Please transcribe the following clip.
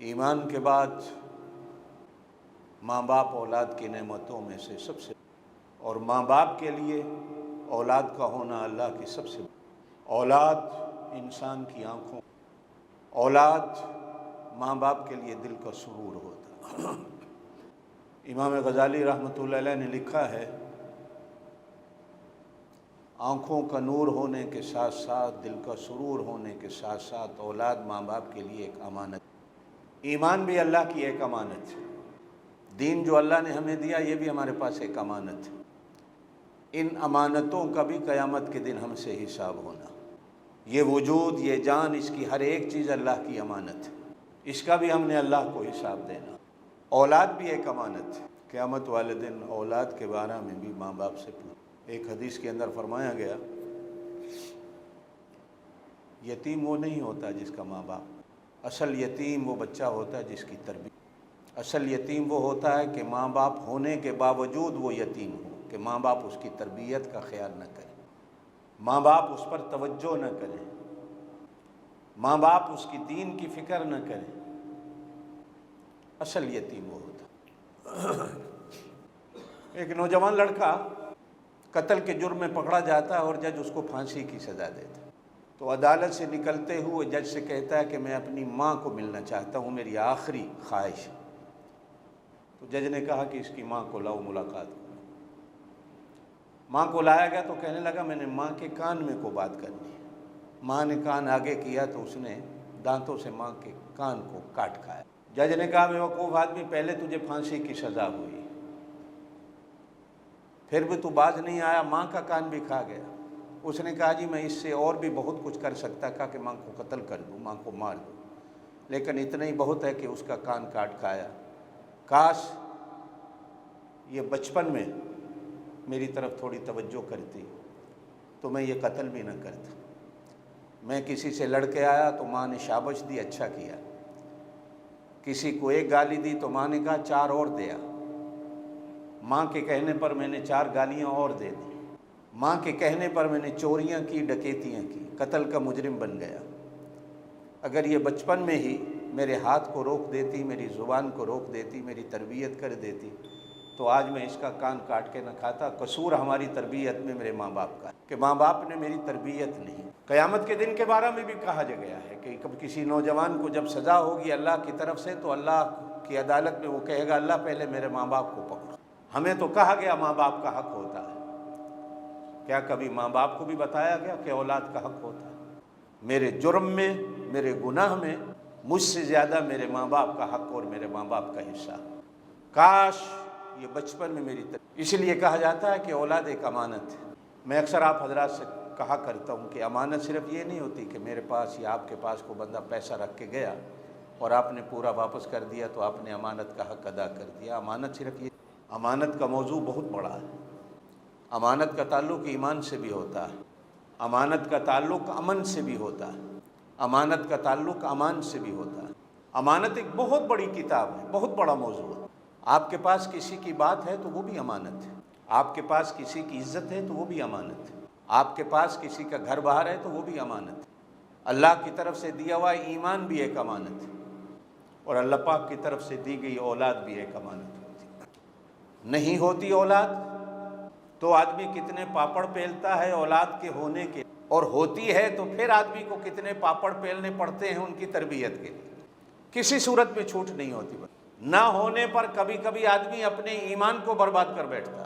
ایمان کے بعد ماں باپ اولاد کی نعمتوں میں سے سب سے، اور ماں باپ کے لیے اولاد کا ہونا اللہ کی سب سے، اولاد انسان کی آنکھوں، اولاد ماں باپ کے لیے دل کا سرور ہوتا۔ امام غزالی رحمۃ اللہ علیہ نے لکھا ہے، آنکھوں کا نور ہونے کے ساتھ ساتھ دل کا سرور ہونے کے ساتھ ساتھ اولاد ماں باپ کے لیے ایک امانت، ایمان بھی اللہ کی ایک امانت ہے، دین جو اللہ نے ہمیں دیا یہ بھی ہمارے پاس ایک امانت ہے۔ ان امانتوں کا بھی قیامت کے دن ہم سے حساب ہونا، یہ وجود، یہ جان، اس کی ہر ایک چیز اللہ کی امانت ہے، اس کا بھی ہم نے اللہ کو حساب دینا۔ اولاد بھی ایک امانت ہے، قیامت والے دن اولاد کے بارے میں بھی ماں باپ سے پوچھ۔ ایک حدیث کے اندر فرمایا گیا، یتیم وہ نہیں ہوتا جس کا ماں باپ، اصل یتیم وہ بچہ ہوتا ہے جس کی تربیت، اصل یتیم وہ ہوتا ہے کہ ماں باپ ہونے کے باوجود وہ یتیم ہو، کہ ماں باپ اس کی تربیت کا خیال نہ کریں، ماں باپ اس پر توجہ نہ کریں، ماں باپ اس کی دین کی فکر نہ کریں، اصل یتیم وہ ہوتا۔ ایک نوجوان لڑکا قتل کے جرم میں پکڑا جاتا ہے اور جج اس کو پھانسی کی سزا دیتا ہے، تو عدالت سے نکلتے ہوئے جج سے کہتا ہے کہ میں اپنی ماں کو ملنا چاہتا ہوں، میری آخری خواہش ہے۔ تو جج نے کہا کہ اس کی ماں کو لاؤ، ملاقات کرو۔ ماں کو لایا گیا تو کہنے لگا میں نے ماں کے کان میں کو بات کرنی ہے۔ ماں نے کان آگے کیا تو اس نے دانتوں سے ماں کے کان کو کاٹ کھایا۔ جج نے کہا بے وقوف آدمی، پہلے تجھے پھانسی کی سزا ہوئی، پھر بھی تو باز نہیں آیا، ماں کا کان بھی کھا گیا۔ اس نے کہا جی میں اس سے اور بھی بہت کچھ کر سکتا، کہا کہ ماں کو قتل کر دوں، ماں کو مار دوں، لیکن اتنا ہی بہت ہے کہ اس کا کان کاٹ کھایا۔ کاش یہ بچپن میں میری طرف تھوڑی توجہ کرتی تو میں یہ قتل بھی نہ کرتا۔ میں کسی سے لڑ کے آیا تو ماں نے شابش دی، اچھا کیا، کسی کو ایک گالی دی تو ماں نے کہا 4 اور دیا، ماں کے کہنے پر میں نے 4 گالیاں اور دے دی، ماں کے کہنے پر میں نے چوریاں کی، ڈکیتیاں کی، قتل کا مجرم بن گیا۔ اگر یہ بچپن میں ہی میرے ہاتھ کو روک دیتی، میری زبان کو روک دیتی، میری تربیت کر دیتی تو آج میں اس کا کان کاٹ کے نہ کھاتا۔ قصور ہماری تربیت میں میرے ماں باپ کا ہے کہ ماں باپ نے میری تربیت نہیں۔ قیامت کے دن کے بارے میں بھی کہا گیا ہے کہ کسی نوجوان کو جب سزا ہوگی اللہ کی طرف سے تو اللہ کی عدالت میں وہ کہے گا اللہ پہلے میرے ماں باپ کو پکڑو۔ ہمیں تو کہا گیا ماں باپ کا حق ہوتا ہے، کیا کبھی ماں باپ کو بھی بتایا گیا کہ اولاد کا حق ہوتا ہے؟ میرے جرم میں، میرے گناہ میں مجھ سے زیادہ میرے ماں باپ کا حق اور میرے ماں باپ کا حصہ۔ کاش یہ بچپن میں میری اس لیے کہا جاتا ہے کہ اولاد ایک امانت ہے۔ میں اکثر آپ حضرات سے کہا کرتا ہوں کہ امانت صرف یہ نہیں ہوتی کہ میرے پاس یا آپ کے پاس کو بندہ پیسہ رکھ کے گیا اور آپ نے پورا واپس کر دیا تو آپ نے امانت کا حق ادا کر دیا۔ امانت صرف یہ، امانت کا موضوع بہت بڑا ہے۔ امانت کا تعلق ایمان سے بھی ہوتا ہے، امانت کا تعلق امن سے بھی ہوتا ہے، امانت کا تعلق امان سے بھی ہوتا ہے۔ امانت ایک بہت بڑی کتاب ہے، بہت بڑا موضوع ہے۔ آپ کے پاس کسی کی بات ہے تو وہ بھی امانت ہے، آپ کے پاس کسی کی عزت ہے تو وہ بھی امانت ہے، آپ کے پاس کسی کا گھر باہر ہے تو وہ بھی امانت ہے۔ اللہ کی طرف سے دیا ہوا ایمان بھی ایک امانت ہے، اور اللہ پاک کی طرف سے دی گئی اولاد بھی ایک امانت ہوتی ہے۔ نہیں ہوتی اولاد تو آدمی کتنے پاپڑ پیلتا ہے اولاد کے ہونے کے، اور ہوتی ہے تو پھر آدمی کو کتنے پاپڑ پیلنے پڑتے ہیں ان کی تربیت کے لیے۔ کسی صورت میں چھوٹ نہیں ہوتی۔ نہ ہونے پر کبھی کبھی آدمی اپنے ایمان کو برباد کر بیٹھتا ہے۔